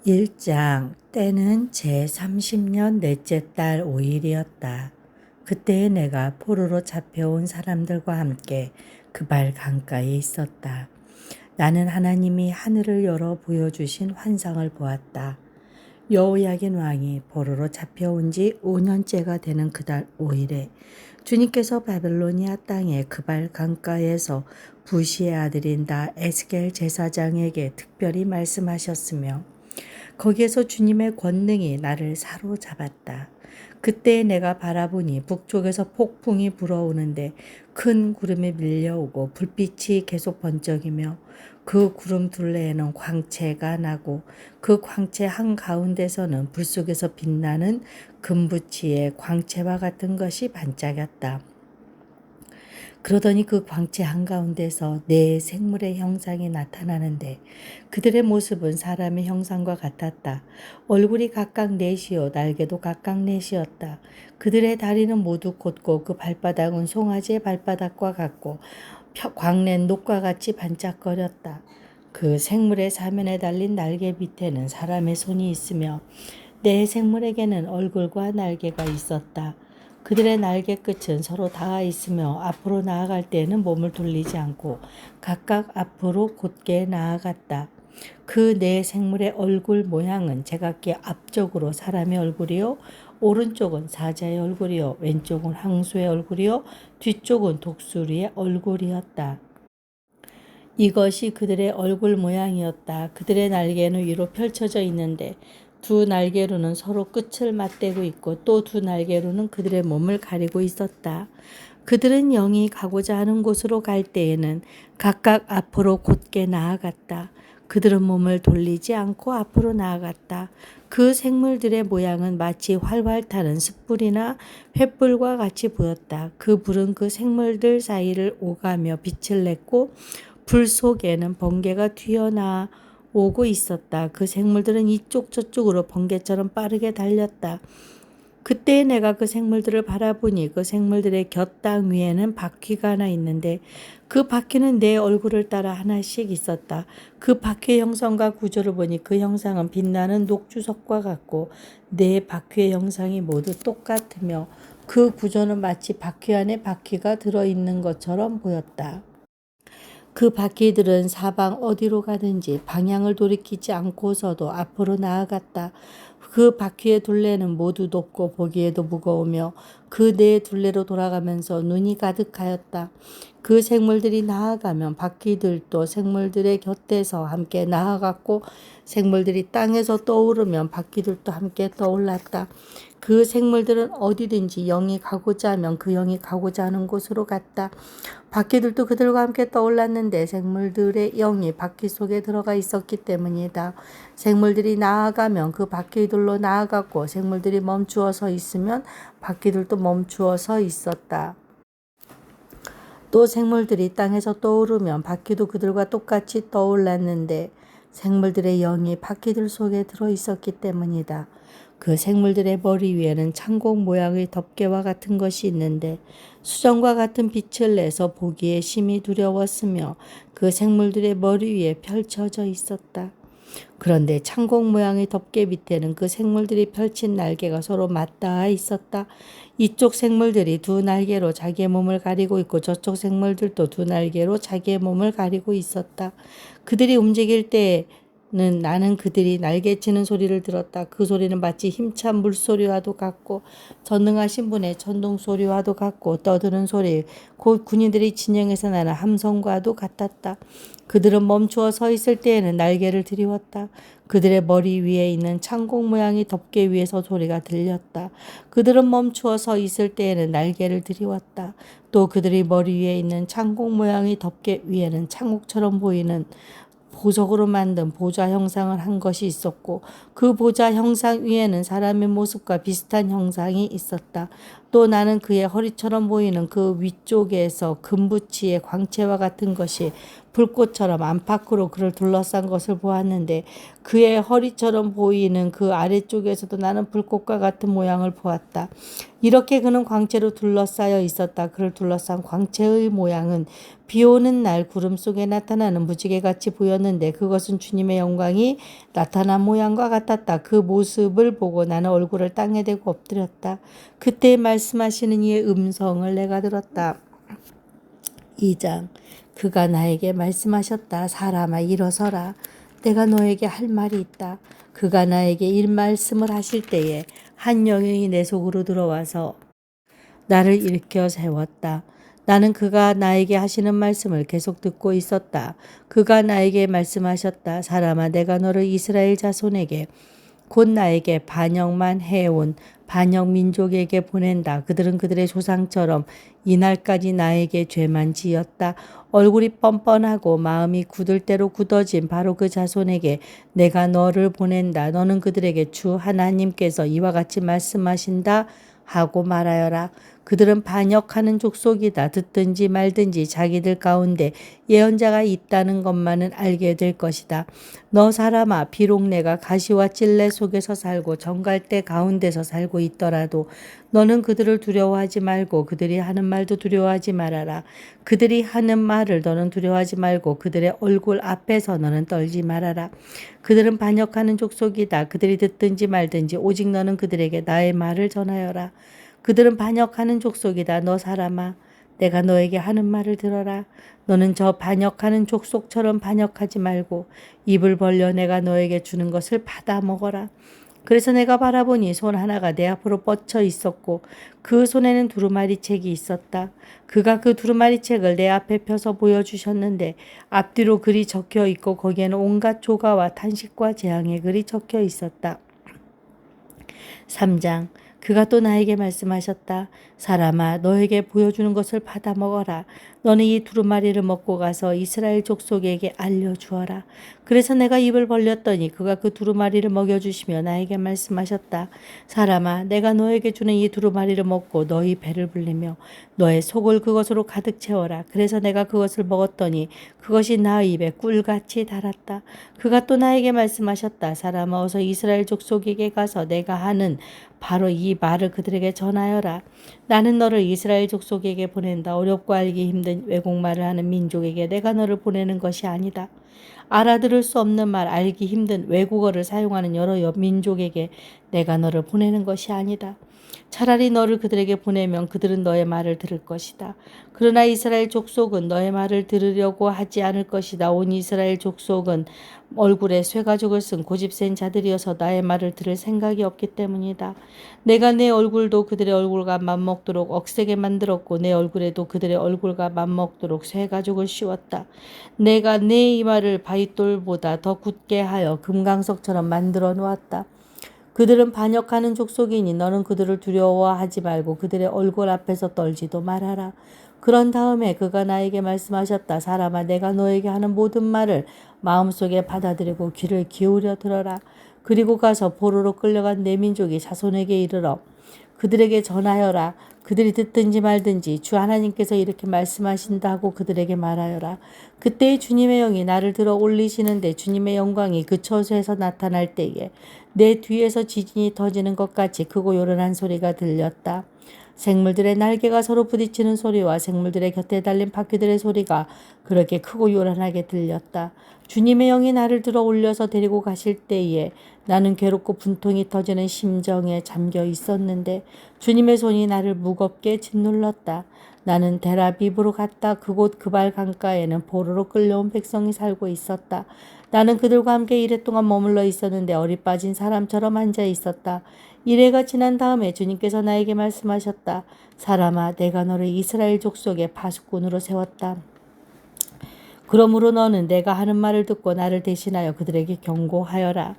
1장 때는 제30년 넷째 달 5일이었다. 그때에 내가 포로로 잡혀온 사람들과 함께 그발 강가에 있었다. 나는 하나님이 하늘을 열어 보여주신 환상을 보았다. 여호야긴 왕이 포로로 잡혀온 지 5년째가 되는 그달 5일에 주님께서 바벨로니아 땅의 그발 강가에서 부시의 아들인 나 에스겔 제사장에게 특별히 말씀하셨으며 거기에서 주님의 권능이 나를 사로잡았다. 그때 내가 바라보니 북쪽에서 폭풍이 불어오는데 큰 구름이 밀려오고 불빛이 계속 번쩍이며 그 구름 둘레에는 광채가 나고 그 광채 한가운데서는 불 속에서 빛나는 금붙이의 광채와 같은 것이 반짝였다. 그러더니 그 광채 한가운데서 네 생물의 형상이 나타나는데 그들의 모습은 사람의 형상과 같았다. 얼굴이 각각 넷이요 날개도 각각 넷이었다. 그들의 다리는 모두 곧고 그 발바닥은 송아지의 발바닥과 같고 광낸 녹과 같이 반짝거렸다. 그 생물의 사면에 달린 날개 밑에는 사람의 손이 있으며 네 생물에게는 얼굴과 날개가 있었다. 그들의 날개 끝은 서로 닿아 있으며 앞으로 나아갈 때에는 몸을 돌리지 않고 각각 앞으로 곧게 나아갔다. 그 네 생물의 얼굴 모양은 제각기 앞쪽으로 사람의 얼굴이요 오른쪽은 사자의 얼굴이요 왼쪽은 황소의 얼굴이요 뒤쪽은 독수리의 얼굴이었다. 이것이 그들의 얼굴 모양이었다. 그들의 날개는 위로 펼쳐져 있는데 두 날개로는 서로 끝을 맞대고 있고 또 두 날개로는 그들의 몸을 가리고 있었다. 그들은 영이 가고자 하는 곳으로 갈 때에는 각각 앞으로 곧게 나아갔다. 그들은 몸을 돌리지 않고 앞으로 나아갔다. 그 생물들의 모양은 마치 활활 타는 숯불이나 횃불과 같이 보였다. 그 불은 그 생물들 사이를 오가며 빛을 냈고 불 속에는 번개가 튀어나오고 있었다. 그 생물들은 이쪽 저쪽으로 번개처럼 빠르게 달렸다. 그때 내가 그 생물들을 바라보니 그 생물들의 곁땅 위에는 바퀴가 하나 있는데 그 바퀴는 내 얼굴을 따라 하나씩 있었다. 그 바퀴의 형상과 구조를 보니 그 형상은 빛나는 녹주석과 같고 네 바퀴의 형상이 모두 똑같으며 그 구조는 마치 바퀴 안에 바퀴가 들어있는 것처럼 보였다. 그 바퀴들은 사방 어디로 가든지 방향을 돌이키지 않고서도 앞으로 나아갔다. 그 바퀴의 둘레는 모두 높고 보기에도 무거우며 그 네 둘레로 돌아가면서 눈이 가득하였다. 그 생물들이 나아가면 바퀴들도 생물들의 곁에서 함께 나아갔고 생물들이 땅에서 떠오르면 바퀴들도 함께 떠올랐다. 그 생물들은 어디든지 영이 가고자 하면 그 영이 가고자 하는 곳으로 갔다. 바퀴들도 그들과 함께 떠올랐는데 생물들의 영이 바퀴 속에 들어가 있었기 때문이다. 생물들이 나아가면 그 바퀴들로 나아갔고 생물들이 멈추어 서 있으면 바퀴들도 멈추어 서 있었다. 또 생물들이 땅에서 떠오르면 바퀴도 그들과 똑같이 떠올랐는데 생물들의 영이 바퀴들 속에 들어 있었기 때문이다. 그 생물들의 머리 위에는 창공 모양의 덮개와 같은 것이 있는데 수정과 같은 빛을 내서 보기에 심히 두려웠으며 그 생물들의 머리 위에 펼쳐져 있었다. 그런데 창공 모양의 덮개 밑에는 그 생물들이 펼친 날개가 서로 맞닿아 있었다. 이쪽 생물들이 두 날개로 자기의 몸을 가리고 있고 저쪽 생물들도 두 날개로 자기의 몸을 가리고 있었다. 그들이 움직일 때는 나는 그들이 날개치는 소리를 들었다. 그 소리는 마치 힘찬 물소리와도 같고 전능하신 분의 천둥 소리와도 같고 떠드는 소리, 곧 군인들이 진영에서 나는 함성과도 같았다. 그들은 멈추어 서 있을 때에는 날개를 들이웠다. 그들의 머리 위에 있는 창공 모양의 덮개 위에서 소리가 들렸다. 그들은 멈추어 서 있을 때에는 날개를 들이웠다. 또 그들의 머리 위에 있는 창공 모양의 덮개 위에는 창옥처럼 보이는 보석으로 만든 보좌 형상을 한 것이 있었고 그 보좌 형상 위에는 사람의 모습과 비슷한 형상이 있었다. 또 나는 그의 허리처럼 보이는 그 위쪽에서 금붙이의 광채와 같은 것이 불꽃처럼 안팎으로 그를 둘러싼 것을 보았는데 그의 허리처럼 보이는 그 아래쪽에서도 나는 불꽃과 같은 모양을 보았다. 이렇게 그는 광채로 둘러싸여 있었다. 그를 둘러싼 광채의 모양은 비 오는 날 구름 속에 나타나는 무지개같이 보였는데 그것은 주님의 영광이 나타난 모양과 같았다. 그 모습을 보고 나는 얼굴을 땅에 대고 엎드렸다. 그때 말씀하시는 이의 음성을 내가 들었다. 2장. 그가 나에게 말씀하셨다. 사람아 일어서라. 내가 너에게 할 말이 있다. 그가 나에게 이 말씀을 하실 때에 한 영이 내 속으로 들어와서 나를 일으켜 세웠다. 나는 그가 나에게 하시는 말씀을 계속 듣고 있었다. 그가 나에게 말씀하셨다. 사람아 내가 너를 이스라엘 자손에게 곧 나에게 반역만 해온 반역 민족에게 보낸다. 그들은 그들의 조상처럼 이날까지 나에게 죄만 지었다. 얼굴이 뻔뻔하고 마음이 굳을 대로 굳어진 바로 그 자손에게 내가 너를 보낸다. 너는 그들에게 주 하나님께서 이와 같이 말씀하신다 하고 말하여라. 그들은 반역하는 족속이다. 듣든지 말든지 자기들 가운데 예언자가 있다는 것만은 알게 될 것이다. 너 사람아 비록 내가 가시와 찔레 속에서 살고 정갈대 가운데서 살고 있더라도 너는 그들을 두려워하지 말고 그들이 하는 말도 두려워하지 말아라. 그들이 하는 말을 너는 두려워하지 말고 그들의 얼굴 앞에서 너는 떨지 말아라. 그들은 반역하는 족속이다. 그들이 듣든지 말든지 오직 너는 그들에게 나의 말을 전하여라. 그들은 반역하는 족속이다. 너 사람아 내가 너에게 하는 말을 들어라. 너는 저 반역하는 족속처럼 반역하지 말고 입을 벌려 내가 너에게 주는 것을 받아 먹어라. 그래서 내가 바라보니 손 하나가 내 앞으로 뻗쳐 있었고 그 손에는 두루마리 책이 있었다. 그가 그 두루마리 책을 내 앞에 펴서 보여주셨는데 앞뒤로 글이 적혀 있고 거기에는 온갖 조가와 탄식과 재앙의 글이 적혀 있었다. 3장. 그가 또 나에게 말씀하셨다. 사람아 너에게 보여주는 것을 받아 먹어라. 너는 이 두루마리를 먹고 가서 이스라엘 족속에게 알려주어라. 그래서 내가 입을 벌렸더니 그가 그 두루마리를 먹여주시며 나에게 말씀하셨다. 사람아 내가 너에게 주는 이 두루마리를 먹고 너희 배를 불리며 너의 속을 그것으로 가득 채워라. 그래서 내가 그것을 먹었더니 그것이 나의 입에 꿀같이 달았다. 그가 또 나에게 말씀하셨다. 사람아 어서 이스라엘 족속에게 가서 내가 하는 바로 이 말을 그들에게 전하여라. 나는 너를 이스라엘 족속에게 보낸다. 어렵고 알기 힘든 외국말을 하는 민족에게 내가 너를 보내는 것이 아니다. 알아들을 수 없는 말, 알기 힘든 외국어를 사용하는 여러 민족에게 내가 너를 보내는 것이 아니다. 차라리 너를 그들에게 보내면 그들은 너의 말을 들을 것이다. 그러나 이스라엘 족속은 너의 말을 들으려고 하지 않을 것이다. 온 이스라엘 족속은 얼굴에 쇠가죽을 쓴 고집센 자들이어서 나의 말을 들을 생각이 없기 때문이다. 내가 내 얼굴도 그들의 얼굴과 맞먹도록 억세게 만들었고 내 얼굴에도 그들의 얼굴과 맞먹도록 쇠가죽을 씌웠다. 내가 내 이마를 바윗돌보다 더 굳게 하여 금강석처럼 만들어 놓았다. 그들은 반역하는 족속이니 너는 그들을 두려워하지 말고 그들의 얼굴 앞에서 떨지도 말아라. 그런 다음에 그가 나에게 말씀하셨다. 사람아 내가 너에게 하는 모든 말을 마음속에 받아들이고 귀를 기울여 들어라. 그리고 가서 포로로 끌려간 내 민족이 자손에게 이르러 그들에게 전하여라. 그들이 듣든지 말든지 주 하나님께서 이렇게 말씀하신다고 그들에게 말하여라. 그때 주님의 영이 나를 들어 올리시는데 주님의 영광이 그 처소에서 나타날 때에 내 뒤에서 지진이 터지는 것 같이 크고 요란한 소리가 들렸다. 생물들의 날개가 서로 부딪히는 소리와 생물들의 곁에 달린 바퀴들의 소리가 그렇게 크고 요란하게 들렸다. 주님의 영이 나를 들어 올려서 데리고 가실 때에 나는 괴롭고 분통이 터지는 심정에 잠겨 있었는데 주님의 손이 나를 무겁게 짓눌렀다. 나는 데라빕으로 갔다. 그곳 그발 강가에는 포로로 끌려온 백성이 살고 있었다. 나는 그들과 함께 이래 동안 머물러 있었는데 어리 빠진 사람처럼 앉아 있었다. 이래가 지난 다음에 주님께서 나에게 말씀하셨다. 사람아 내가 너를 이스라엘 족속의 파수꾼으로 세웠다. 그러므로 너는 내가 하는 말을 듣고 나를 대신하여 그들에게 경고하여라.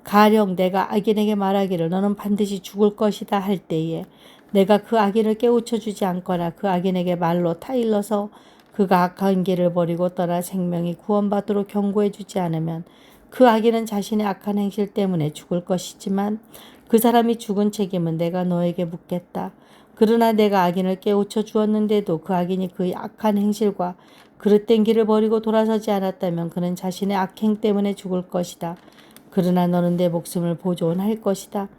가령 내가 악인에게 말하기를 너는 반드시 죽을 것이다 할 때에 내가 그 악인을 깨우쳐 주지 않거나 그 악인에게 말로 타일러서 그가 악한 길을 버리고 떠나 생명이 구원받도록 경고해 주지 않으면 그 악인은 자신의 악한 행실 때문에 죽을 것이지만 그 사람이 죽은 책임은 내가 너에게 묻겠다. 그러나 내가 악인을 깨우쳐 주었는데도 그 악인이 그의 악한 행실과 그릇된 길을 버리고 돌아서지 않았다면 그는 자신의 악행 때문에 죽을 것이다. 그러나 너는 내 목숨을 보존할 것이다.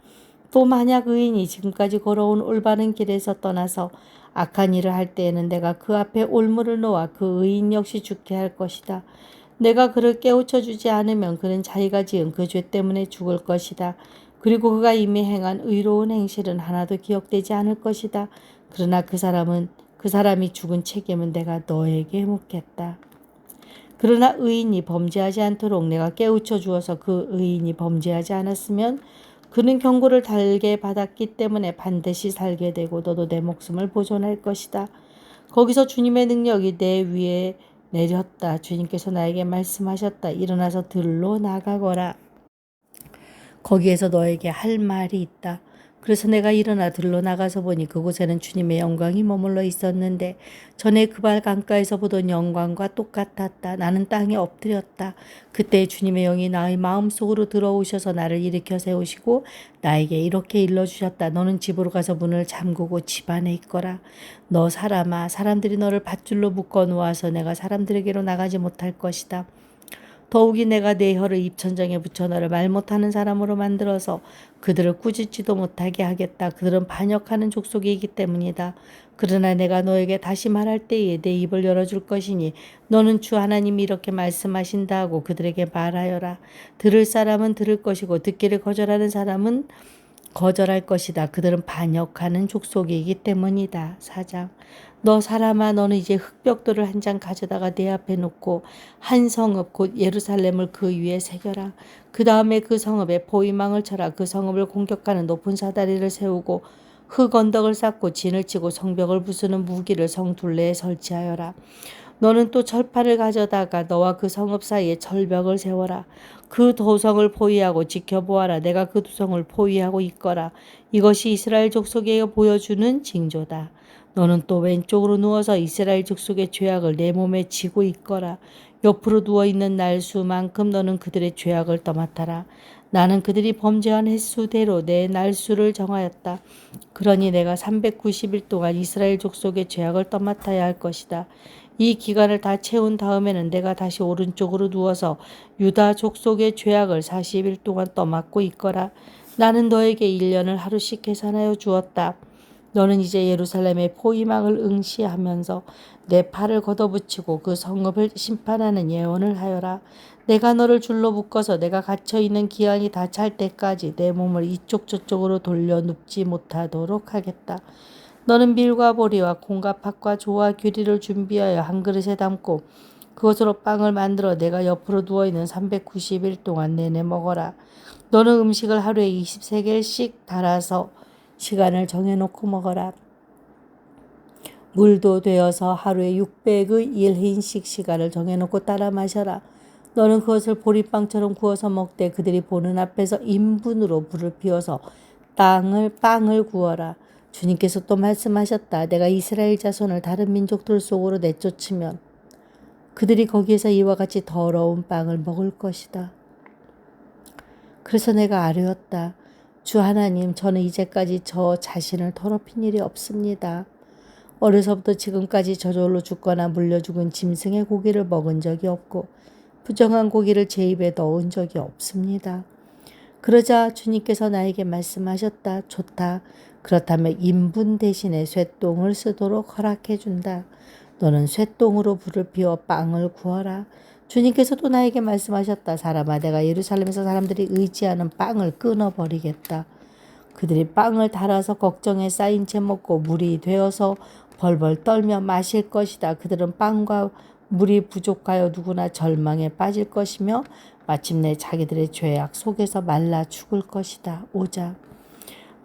또 만약 의인이 지금까지 걸어온 올바른 길에서 떠나서 악한 일을 할 때에는 내가 그 앞에 올무를 놓아 그 의인 역시 죽게 할 것이다. 내가 그를 깨우쳐 주지 않으면 그는 자기가 지은 그 죄 때문에 죽을 것이다. 그리고 그가 이미 행한 의로운 행실은 하나도 기억되지 않을 것이다. 그러나 그 사람이 죽은 책임은 내가 너에게 묻겠다. 그러나 의인이 범죄하지 않도록 내가 깨우쳐 주어서 그 의인이 범죄하지 않았으면 그는 경고를 달게 받았기 때문에 반드시 살게 되고 너도 내 목숨을 보존할 것이다. 거기서 주님의 능력이 내 위에 내렸다. 주님께서 나에게 말씀하셨다. 일어나서 들로 나가거라. 거기에서 너에게 할 말이 있다. 그래서 내가 일어나 들로 나가서 보니 그곳에는 주님의 영광이 머물러 있었는데 전에 그 발 강가에서 보던 영광과 똑같았다. 나는 땅에 엎드렸다. 그때 주님의 영이 나의 마음속으로 들어오셔서 나를 일으켜 세우시고 나에게 이렇게 일러주셨다. 너는 집으로 가서 문을 잠그고 집 안에 있거라. 너 사람아, 사람들이 너를 밧줄로 묶어 놓아서 내가 사람들에게로 나가지 못할 것이다. 더욱이 내가 내 혀를 입천장에 붙여 너를 말 못하는 사람으로 만들어서 그들을 꾸짖지도 못하게 하겠다. 그들은 반역하는 족속이기 때문이다. 그러나 내가 너에게 다시 말할 때에 내 입을 열어줄 것이니 너는 주 하나님이 이렇게 말씀하신다 하고 그들에게 말하여라. 들을 사람은 들을 것이고 듣기를 거절하는 사람은 거절할 것이다. 그들은 반역하는 족속이기 때문이다. 4장. 너 사람아, 너는 이제 흙벽돌을 한 장 가져다가 내 앞에 놓고 한 성읍 곧 예루살렘을 그 위에 새겨라. 그 다음에 그 성읍에 포위망을 쳐라. 그 성읍을 공격하는 높은 사다리를 세우고 흙 언덕을 쌓고 진을 치고 성벽을 부수는 무기를 성 둘레에 설치하여라. 너는 또 철판을 가져다가 너와 그 성읍 사이에 철벽을 세워라. 그 도성을 포위하고 지켜보아라. 내가 그 도성을 포위하고 있거라. 이것이 이스라엘 족속에게 보여주는 징조다. 너는 또 왼쪽으로 누워서 이스라엘 족속의 죄악을 내 몸에 지고 있거라. 옆으로 누워있는 날수만큼 너는 그들의 죄악을 떠맡아라. 나는 그들이 범죄한 횟수대로 내 날수를 정하였다. 그러니 내가 390일 동안 이스라엘 족속의 죄악을 떠맡아야 할 것이다. 이 기간을 다 채운 다음에는 내가 다시 오른쪽으로 누워서 유다 족속의 죄악을 40일 동안 떠맡고 있거라. 나는 너에게 1년을 하루씩 계산하여 주었다. 너는 이제 예루살렘의 포위망을 응시하면서 내 팔을 걷어붙이고 그 성읍을 심판하는 예언을 하여라. 내가 너를 줄로 묶어서 내가 갇혀있는 기한이 다 찰 때까지 내 몸을 이쪽 저쪽으로 돌려 눕지 못하도록 하겠다. 너는 밀과 보리와 콩과 팥과 조와 규리를 준비하여 한 그릇에 담고 그것으로 빵을 만들어 내가 옆으로 누워있는 390일 동안 내내 먹어라. 너는 음식을 하루에 20세겔씩 달아서 시간을 정해놓고 먹어라. 물도 되어서 하루에 600의 1인씩 시간을 정해놓고 따라 마셔라. 너는 그것을 보리빵처럼 구워서 먹되 그들이 보는 앞에서 인분으로 불을 피워서 빵을 구워라. 주님께서 또 말씀하셨다. 내가 이스라엘 자손을 다른 민족들 속으로 내쫓으면 그들이 거기에서 이와 같이 더러운 빵을 먹을 것이다. 그래서 내가 아뢰었다. 주 하나님, 저는 이제까지 저 자신을 더럽힌 일이 없습니다. 어려서부터 지금까지 저절로 죽거나 물려 죽은 짐승의 고기를 먹은 적이 없고 부정한 고기를 제 입에 넣은 적이 없습니다. 그러자 주님께서 나에게 말씀하셨다. 좋다. 그렇다면 인분 대신에 쇠똥을 쓰도록 허락해 준다. 너는 쇠똥으로 불을 피워 빵을 구워라. 주님께서 또 나에게 말씀하셨다. 사람아, 내가 예루살렘에서 사람들이 의지하는 빵을 끊어버리겠다. 그들이 빵을 달아서 걱정에 쌓인 채 먹고 물이 되어서 벌벌 떨며 마실 것이다. 그들은 빵과 물이 부족하여 누구나 절망에 빠질 것이며 마침내 자기들의 죄악 속에서 말라 죽을 것이다. 5장.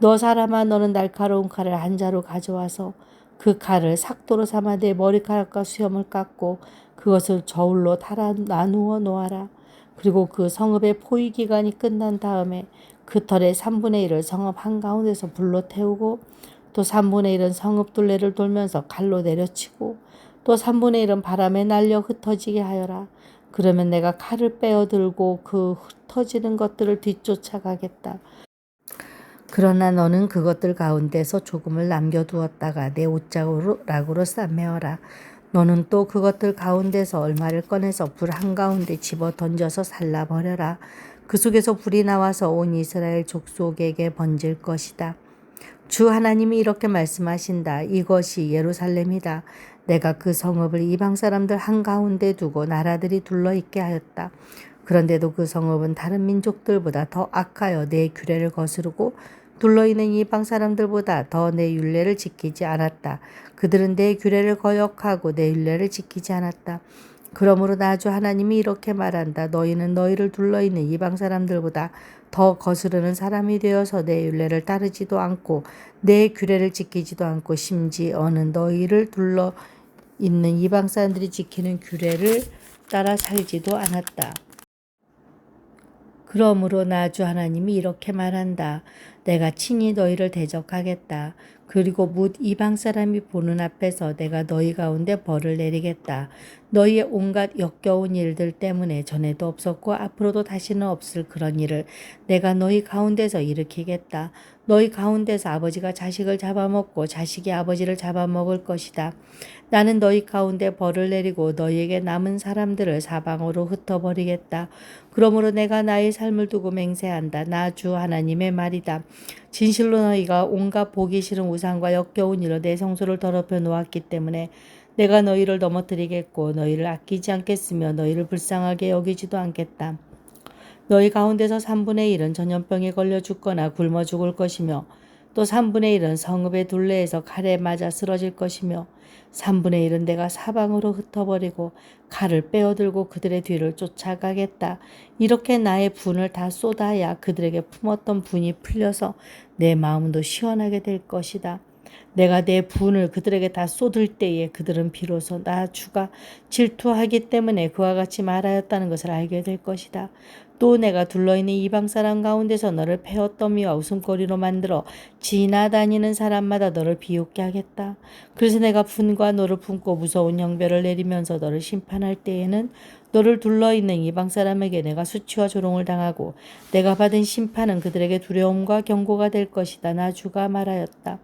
너 사람아, 너는 날카로운 칼을 한 자루 가져와서 그 칼을 삭도로 삼아 내 머리카락과 수염을 깎고 그것을 저울로 나누어 놓아라. 그리고 그 성읍의 포위 기간이 끝난 다음에 그 털의 3분의 1을 성읍 한가운데서 불로 태우고 또 3분의 1은 성읍 둘레를 돌면서 칼로 내려치고 또 3분의 1은 바람에 날려 흩어지게 하여라. 그러면 내가 칼을 빼어들고 그 흩어지는 것들을 뒤쫓아가겠다. 그러나 너는 그것들 가운데서 조금을 남겨두었다가 내 옷자락으로 싸매어라. 너는 또 그것들 가운데서 얼마를 꺼내서 불 한가운데 집어 던져서 살라버려라. 그 속에서 불이 나와서 온 이스라엘 족속에게 번질 것이다. 주 하나님이 이렇게 말씀하신다. 이것이 예루살렘이다. 내가 그 성읍을 이방 사람들 한가운데 두고 나라들이 둘러있게 하였다. 그런데도 그 성읍은 다른 민족들보다 더 악하여 내 규례를 거스르고 둘러있는 이방 사람들보다 더 내 율례를 지키지 않았다. 그들은 내 규례를 거역하고 내 율례를 지키지 않았다. 그러므로 나 주 하나님이 이렇게 말한다. 너희는 너희를 둘러있는 이방 사람들보다 더 거스르는 사람이 되어서 내 율례를 따르지도 않고 내 규례를 지키지도 않고 심지어는 너희를 둘러있는 이방 사람들이 지키는 규례를 따라 살지도 않았다. 그러므로 나 주 하나님이 이렇게 말한다. 내가 친히 너희를 대적하겠다. 그리고 뭇 이방 사람이 보는 앞에서 내가 너희 가운데 벌을 내리겠다. 너희의 온갖 역겨운 일들 때문에 전에도 없었고 앞으로도 다시는 없을 그런 일을 내가 너희 가운데서 일으키겠다. 너희 가운데서 아버지가 자식을 잡아먹고 자식이 아버지를 잡아먹을 것이다. 나는 너희 가운데 벌을 내리고 너희에게 남은 사람들을 사방으로 흩어버리겠다. 그러므로 내가 나의 삶을 두고 맹세한다. 나 주 하나님의 말이다. 진실로 너희가 온갖 보기 싫은 우상과 역겨운 일로 내 성소를 더럽혀 놓았기 때문에 내가 너희를 넘어뜨리겠고 너희를 아끼지 않겠으며 너희를 불쌍하게 여기지도 않겠다. 너희 가운데서 3분의 1은 전염병에 걸려 죽거나 굶어 죽을 것이며 또 3분의 1은 성읍의 둘레에서 칼에 맞아 쓰러질 것이며 3분의 1은 내가 사방으로 흩어버리고 칼을 빼어들고 그들의 뒤를 쫓아가겠다. 이렇게 나의 분을 다 쏟아야 그들에게 품었던 분이 풀려서 내 마음도 시원하게 될 것이다. 내가 내 분을 그들에게 다 쏟을 때에 그들은 비로소 나 주가 질투하기 때문에 그와 같이 말하였다는 것을 알게 될 것이다. 또 내가 둘러있는 이방 사람 가운데서 너를 패어더미와 웃음거리로 만들어 지나다니는 사람마다 너를 비웃게 하겠다. 그래서 내가 분과 너를 품고 무서운 형벌을 내리면서 너를 심판할 때에는 너를 둘러있는 이방 사람에게 내가 수치와 조롱을 당하고 내가 받은 심판은 그들에게 두려움과 경고가 될 것이다. 나 주가 말하였다.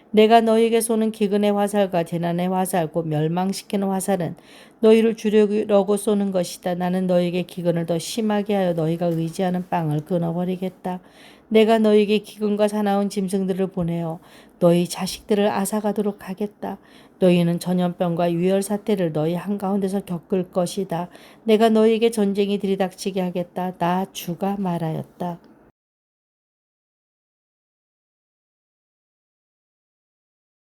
내가 너희에게 쏘는 기근의 화살과 재난의 화살 곧 멸망시키는 화살은 너희를 죽이려고 쏘는 것이다. 나는 너희에게 기근을 더 심하게 하여 너희가 의지하는 빵을 끊어버리겠다. 내가 너희에게 기근과 사나운 짐승들을 보내어 너희 자식들을 앗아가도록 하겠다. 너희는 전염병과 유혈 사태를 너희 한가운데서 겪을 것이다. 내가 너희에게 전쟁이 들이닥치게 하겠다. 나 주가 말하였다.